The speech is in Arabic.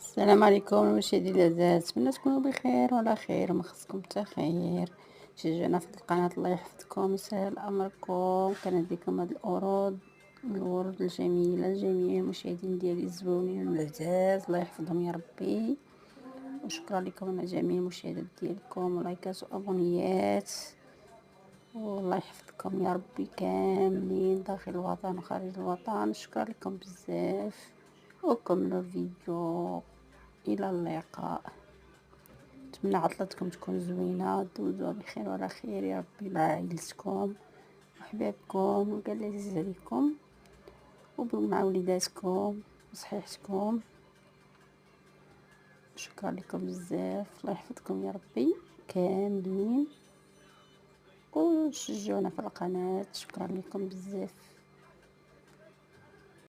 السلام عليكم المشاهدين الاعزاء، نتمنى تكونوا بخير وعلى خير وما خصكم حتى خير. شجعونا في القناه، الله يحفظكم ويسهل امركم. كنديكم هاد الورود الجميله لجميع المشاهدين ديالي الزوينين والعزاز، الله يحفظهم يا ربي. وشكرا لكم على جميع المشاهدات ديالكم ولايكات وابونيات، والله يحفظكم يا ربي كاملين داخل الوطن وخارج الوطن. شكرا لكم بزاف، وكملوا الفيديو. الى اللقاء. نتمنى عطلتكم تكون زوينه، دوزوها بخير وعلى خير يا ربي مع عائلتكم وحبابكم وكاع اللي عزيز عليكم، ومع وليداتكم وصحيحتكم. شكرا لكم بزاف، الله يحفظكم يا ربي كاملين، وشجعونا في القناه. شكرا لكم بزاف.